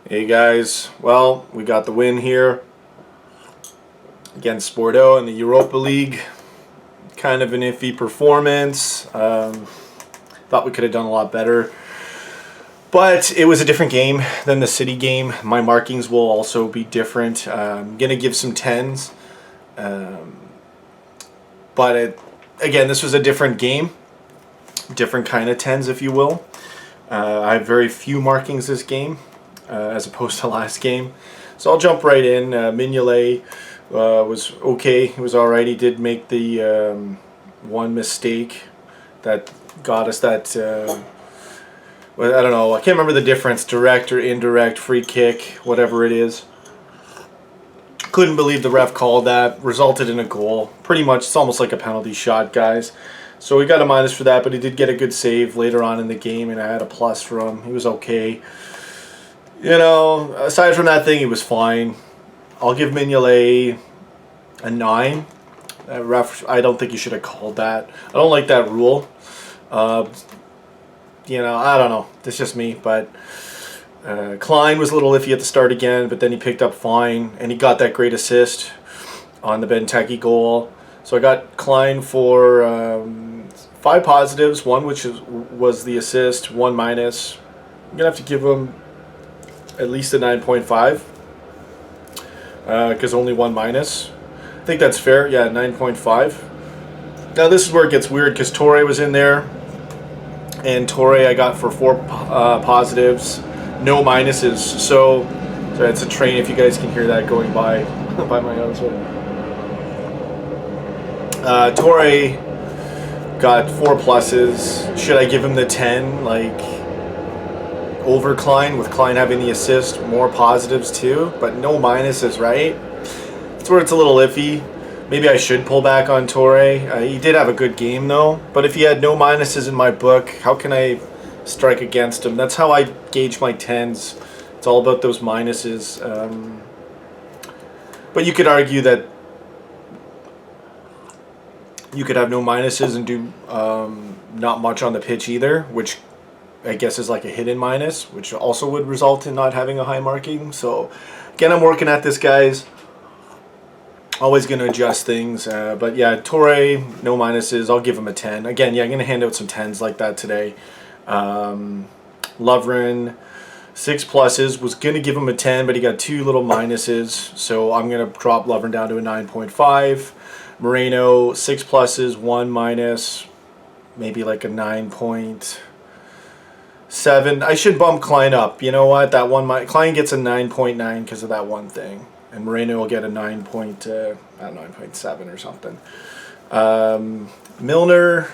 Hey guys, well, we got the win here against Bordeaux in the Europa League. Kind of an iffy performance. Thought we could have done a lot better. But it was a different game than the City game. My markings will also be different. I'm going to give some 10s. Again, this was a different game. Different kind of 10s, if you will. I have very few markings this game. As opposed to last game. So I'll jump right in. Mignolet was okay. He was alright. He did make the one mistake that got us that, well, I don't know. I can't remember the difference, direct or indirect, free kick, whatever it is. Couldn't believe the ref called that. Resulted in a goal. Pretty much, it's almost like a penalty shot, guys. So we got a minus for that, but he did get a good save later on in the game, and I had a plus for him. He was okay. You know, aside from that thing, he was fine. I'll give Mignolet a 9. Ref, I don't think you should have called that. I don't like that rule. You know, I don't know. That's just me. But Klein was a little iffy at the start again, but then he picked up fine, and he got that great assist on the Benteke goal. So I got Klein for 5 positives, 1 which was the assist, 1 minus. I'm going to have to give him at least a 9.5 because only 1 minus. I think that's fair. Yeah, 9.5. Now this is where it gets weird because Torre was in there, and Torre I got for 4 positives, no minuses. So it's a train if you guys can hear that going by by my house. Torre got 4 pluses. Should I give him the 10? Over Klein, with Klein having the assist, more positives too, but no minuses, right? That's where it's a little iffy. Maybe I should pull back on Torre. He did have a good game though, but if he had no minuses in my book, how can I strike against him? That's how I gauge my 10s. It's all about those minuses. But you could argue that you could have no minuses and do not much on the pitch either, which I guess is like a hidden minus, which also would result in not having a high marking. So again, I'm working at this, guys. Always going to adjust things. But yeah, Torre, no minuses. I'll give him a 10. Again, yeah, I'm going to hand out some 10s like that today. Lovren, 6 pluses. Was going to give him a 10, but he got 2 little minuses. So I'm going to drop Lovren down to a 9.5. Moreno, 6 pluses, 1 minus. Maybe like a 9.7. I should bump Klein up. You know what? That one, Klein gets a 9.9 because of that one thing, and Moreno will get a 9.7 or something. Milner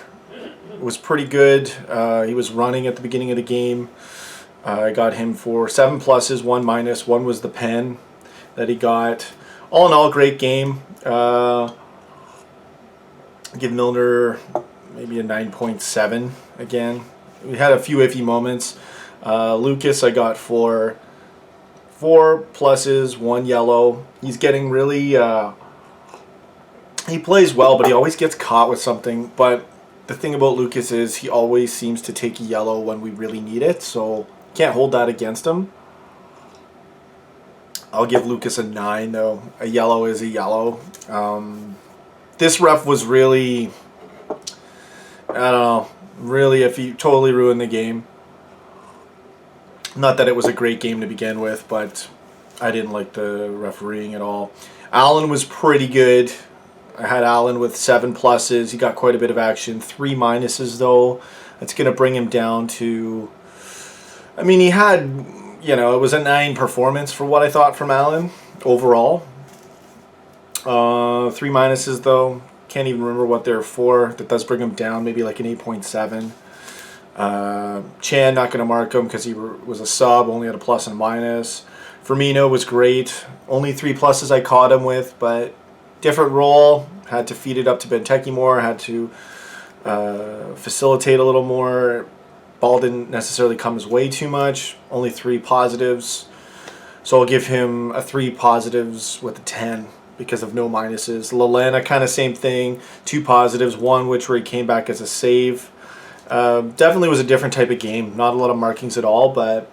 was pretty good. He was running at the beginning of the game. I got him for 7 pluses, 1 minus. 1 was the pen that he got. All in all, great game. Give Milner maybe a 9.7 again. We had a few iffy moments. Lucas I got for 4 pluses, 1 yellow. He's getting really... he plays well, but he always gets caught with something. But the thing about Lucas is he always seems to take a yellow when we really need it. So can't hold that against him. I'll give Lucas a 9, though. A yellow is a yellow. This ref was really... I don't know. Really, if he totally ruined the game. Not that it was a great game to begin with, but I didn't like the refereeing at all. Allen was pretty good. I had Allen with 7 pluses. He got quite a bit of action. 3 minuses, though. That's going to bring him down to... I mean, he had, you know, it was a 9 performance for what I thought from Allen overall. 3 minuses, though. Can't even remember what they're for. That does bring him down, maybe like an 8.7. Chan, not going to mark him because he was a sub, only had a plus and a minus. Firmino was great. Only 3 pluses I caught him with, but different role. Had to feed it up to Benteke more. Had to facilitate a little more. Ball didn't necessarily come his way too much. Only 3 positives. So I'll give him a 3 positives with a 10. Because of no minuses. Lallana, kind of same thing. 2 positives, 1 which where he came back as a save. Definitely was a different type of game. Not a lot of markings at all, but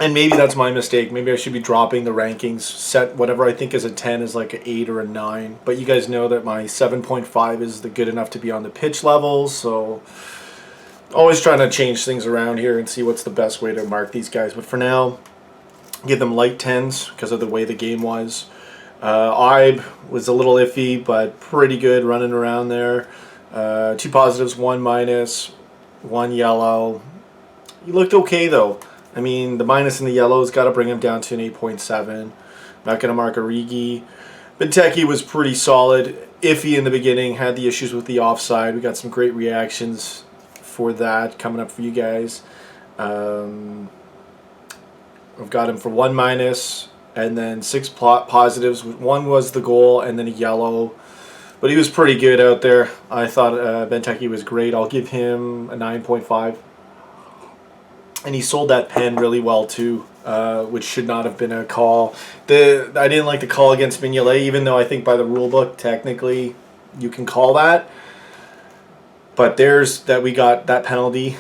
And maybe that's my mistake. Maybe I should be dropping the rankings. Set whatever I think is a 10 is like an 8 or a 9. But you guys know that my 7.5 is the good enough to be on the pitch levels. So always trying to change things around here and see what's the best way to mark these guys. But for now, give them light 10s because of the way the game was. Ibe was a little iffy, but pretty good running around there. 2 positives, 1 minus, 1 yellow. He looked okay though. I mean, the minus in the yellow's got to bring him down to an 8.7. Not going to mark Origi. Benteke was pretty solid. Iffy in the beginning, had the issues with the offside. We got some great reactions for that coming up for you guys. I've got him for 1 minus and then 6 positives. 1 was the goal and then a yellow. But he was pretty good out there. I thought Benteke was great. I'll give him a 9.5. And he sold that pen really well too, which should not have been a call. I didn't like the call against Mignolet, even though I think by the rule book technically you can call that. But we got that penalty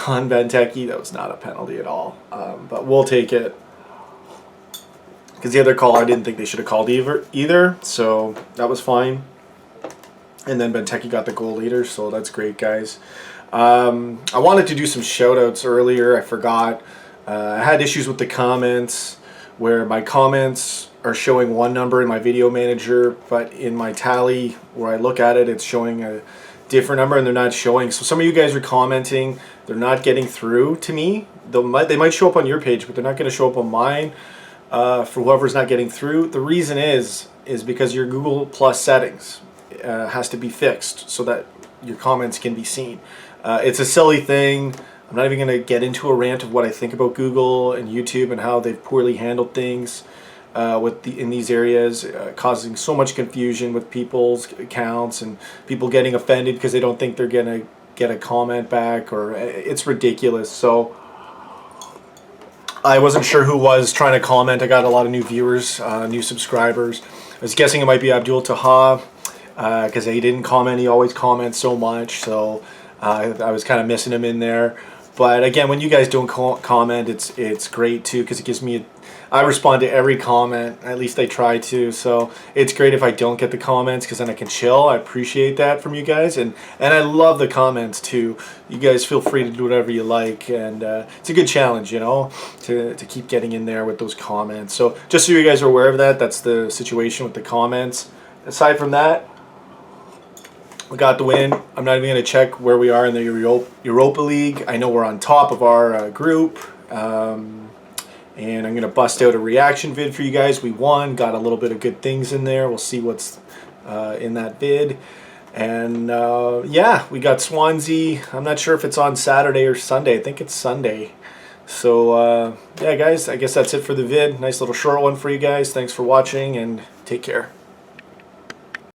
on Benteke. That was not a penalty at all. But we'll take it. Because the other call I didn't think they should have called either. So that was fine. And then Benteke got the goal later, so that's great, guys. I wanted to do some shout-outs earlier. I forgot. I had issues with the comments where my comments are showing one number in my video manager, but in my tally where I look at it, it's showing a different number and they're not showing. So some of you guys are commenting. They're not getting through to me. They might show up on your page, but they're not going to show up on mine for whoever's not getting through. The reason is because your Google Plus settings has to be fixed so that your comments can be seen. It's a silly thing. I'm not even going to get into a rant of what I think about Google and YouTube and how they've poorly handled things in these areas, causing so much confusion with people's accounts and people getting offended because they don't think they're going to get a comment back, or it's ridiculous. So I wasn't sure who was trying to comment. I got a lot of new viewers, new subscribers. I was guessing it might be Abdul Taha because he didn't comment. He always comments so much, so I was kind of missing him in there. But again, when you guys don't comment, it's great too, because it gives me I respond to every comment, at least I try to, so it's great if I don't get the comments, because then I can chill. I appreciate that from you guys, and I love the comments too. You guys feel free to do whatever you like, and it's a good challenge, you know, to keep getting in there with those comments. So just so you guys are aware of that, that's the situation with the comments. Aside from that, we got the win. I'm not even going to check where we are in the Europa League. I know we're on top of our group. And I'm going to bust out a reaction vid for you guys. We won. Got a little bit of good things in there. We'll see what's in that vid. And yeah, we got Swansea. I'm not sure if it's on Saturday or Sunday. I think it's Sunday. So yeah, guys, I guess that's it for the vid. Nice little short one for you guys. Thanks for watching and take care.